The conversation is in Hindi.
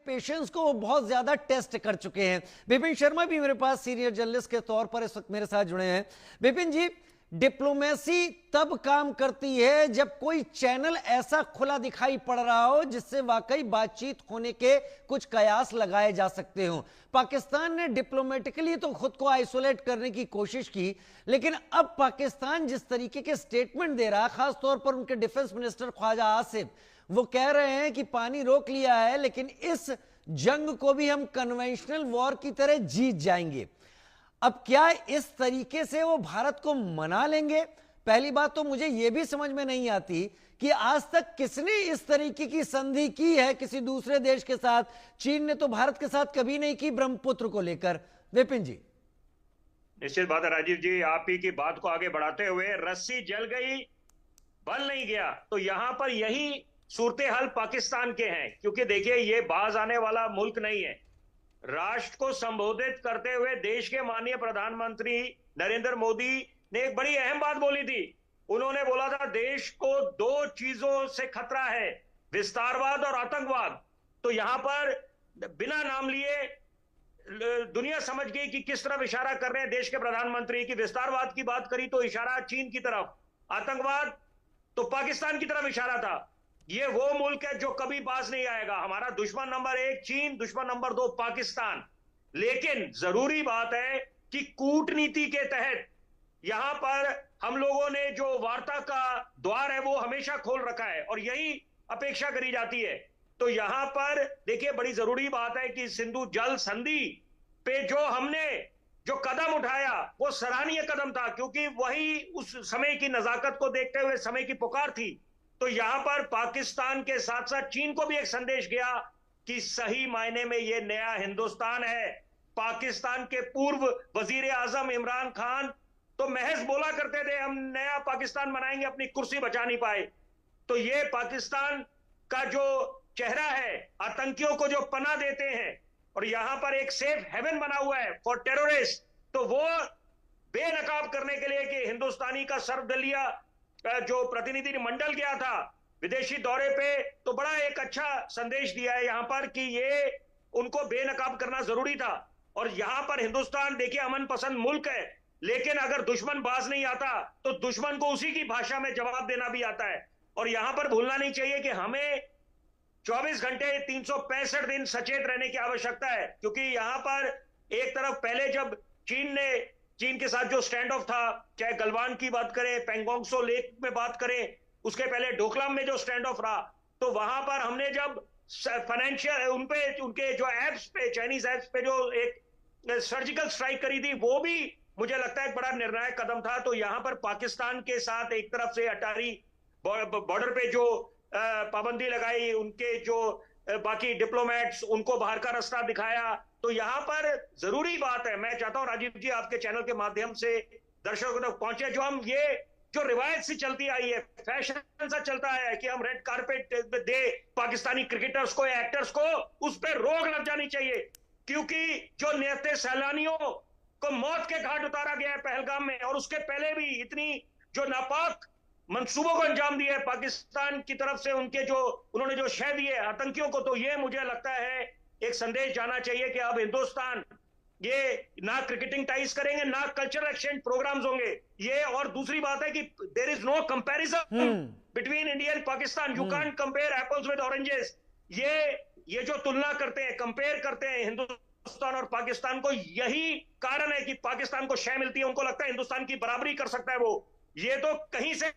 पेशेंस को बहुत ज्यादा टेस्ट कर चुके हैं। विपिन शर्मा भी मेरे पास सीनियर जर्नलिस्ट के तौर पर इस वक्त मेरे साथ जुड़े हैं। विपिन जी, डिप्लोमेसी तब काम करती है जब कोई चैनल ऐसा खुला दिखाई पड़ रहा हो जिससे वाकई बातचीत होने के कुछ कयास लगाए जा सकते हो। पाकिस्तान ने डिप्लोमेटिकली तो खुद को आइसोलेट करने की कोशिश की, लेकिन अब पाकिस्तान जिस तरीके के स्टेटमेंट दे रहा है, खासतौर पर उनके डिफेंस मिनिस्टर ख्वाजा आसिफ, वो कह रहे हैं कि पानी रोक लिया है लेकिन इस जंग को भी हम कन्वेंशनल वॉर की तरह जीत जाएंगे। अब क्या इस तरीके से वो भारत को मना लेंगे? पहली बात तो मुझे यह भी समझ में नहीं आती कि आज तक किसने इस तरीके की संधि की है किसी दूसरे देश के साथ। चीन ने तो भारत के साथ कभी नहीं की ब्रह्मपुत्र को लेकर। विपिन जी। निश्चित बात है राजीव जी, आप ही की बात को आगे बढ़ाते हुए, रस्सी जल गई बल नहीं गया, तो यहां पर यही सूरत हाल पाकिस्तान के हैं। क्योंकि देखिए, ये बाज आने वाला मुल्क नहीं है। राष्ट्र को संबोधित करते हुए देश के माननीय प्रधानमंत्री नरेंद्र मोदी ने एक बड़ी अहम बात बोली थी। उन्होंने बोला था देश को दो चीजों से खतरा है, विस्तारवाद और आतंकवाद। तो यहां पर बिना नाम लिए दुनिया समझ गई कि किस तरफ इशारा कर रहे हैं देश के प्रधानमंत्री। की विस्तारवाद की बात करी तो इशारा चीन की तरफ, आतंकवाद तो पाकिस्तान की तरफ इशारा था। ये वो मुल्क है जो कभी बाज नहीं आएगा। हमारा दुश्मन नंबर 1 चीन, दुश्मन नंबर 2 पाकिस्तान। लेकिन जरूरी बात है कि कूटनीति के तहत यहां पर हम लोगों ने जो वार्ता का द्वार है वो हमेशा खोल रखा है और यही अपेक्षा करी जाती है। तो यहां पर देखिए, बड़ी जरूरी बात है कि सिंधु जल संधि पे जो हमने जो कदम उठाया वो सराहनीय कदम था, क्योंकि वही उस समय की नजाकत को देखते हुए समय की पुकार थी। तो यहां पर पाकिस्तान के साथ साथ चीन को भी एक संदेश गया कि सही मायने में यह नया हिंदुस्तान है। पाकिस्तान के पूर्व वजीर आजम इमरान खान तो महज बोला करते थे हम नया पाकिस्तान बनाएंगे, अपनी कुर्सी बचा नहीं पाए। तो ये पाकिस्तान का जो चेहरा है, आतंकियों को जो पनाह देते हैं और यहां पर एक सेफ हेवन बना हुआ है फॉर टेररिस्ट, तो वो बेनकाब करने के लिए कि हिंदुस्तानी का सर्वदलीय जो प्रतिनिधि मंडल गया था विदेशी दौरे पे, तो बड़ा एक अच्छा संदेश दिया है यहां पर कि ये उनको बेनकाब करना जरूरी था। और यहां पर हिंदुस्तान देखिए अमन पसंद मुल्क है, लेकिन अगर दुश्मन बाज नहीं आता तो दुश्मन को उसी की भाषा में जवाब देना भी आता है। और यहां पर भूलना नहीं चाहिए कि हमें 24 घंटे 365 दिन सचेत रहने की आवश्यकता है। क्योंकि यहां पर एक तरफ पहले जब चीन के साथ जो स्टैंड ऑफ था, चाहे गलवान की बात करें, पेंगोंग सो लेक में बात करें, उसके पहले डोकलाम में जो स्टैंड ऑफ रहा, तो वहां पर हमने जब फाइनेंशियल उनके जो एप्स पे, चाइनीज एप्स पे जो एक सर्जिकल स्ट्राइक करी थी, वो भी मुझे लगता है एक बड़ा निर्णायक कदम था। तो यहां पर पाकिस्तान के साथ एक तरफ से अटारी बॉर्डर पे जो पाबंदी लगाई, उनके जो बाकी डिप्लोमेट्स, उनको बाहर का रास्ता दिखाया। तो यहां पर जरूरी बात है, मैं चाहता हूं राजीव जी आपके चैनल के माध्यम से दर्शकों तक पहुंचे, जो हम ये जो रिवायत सी चलती आई है, फैशन सा चलता है कि हम रेड कारपेट दे पाकिस्तानी क्रिकेटर्स को, एक्टर्स को, उस पर रोक लग जानी चाहिए। क्योंकि जो नियते सैलानियों को मौत के घाट उतारा गया है पहलगाम में, और उसके पहले भी इतनी जो नापाक मंसूबों को अंजाम दिया है पाकिस्तान की तरफ से, उनके जो उन्होंने जो शह दिए आतंकियों को, तो ये मुझे लगता है एक संदेश जाना चाहिए कि अब हिंदुस्तान ये ना क्रिकेटिंग टाइज करेंगे, ना कल्चरल एक्सचेंज प्रोग्राम्स होंगे ये। और दूसरी बात है कि there is no comparison between India and Pakistan. You can't compare apples with oranges. ये जो तुलना करते हैं, कंपेयर करते हैं हिंदुस्तान और पाकिस्तान को, यही कारण है कि पाकिस्तान को शय मिलती है। उनको लगता है हिंदुस्तान की बराबरी कर सकता है वो। ये तो कहीं से